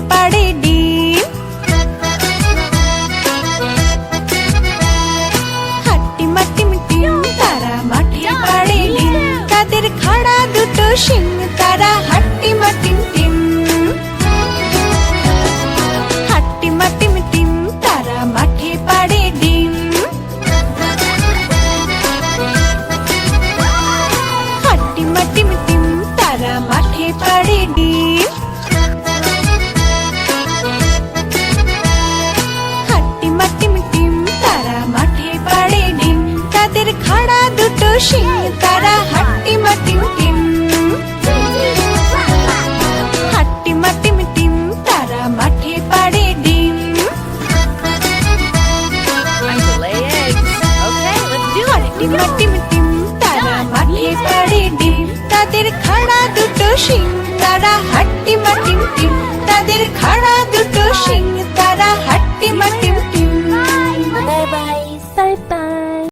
পাড়ে ডিম। হাট্টিমা টিম টিম তারা মাঠে পাড়ে ডিম, তাদের খাড়া দুটো শিং, তারা হাট্টিমা টিম টিম। হাট্টিমা টিম টিম তারা মাঠে পাড়ে ডিম। হাট্টিমা টিম টিম তারা মাঠে পাড়ে ডিম। হাট্টিমা টিম টিম তারা মাঠে পাড়ে ডিম, তাদের খাড়া দুটো শিং, তারা হাট্টিমা টিম টিম। হাট্টিমা টিম টিম তারা মাঠে পাড়ে ডিম। Time to lay eggs. Okay, let's do it. হাট্টিমা টিম টিম তারা মাঠে পাড়ে ডিম, তাদের খাড়া দুটো শিং, তারা হাট্টিমা টিম টিম, তাদের খাড়া দুটো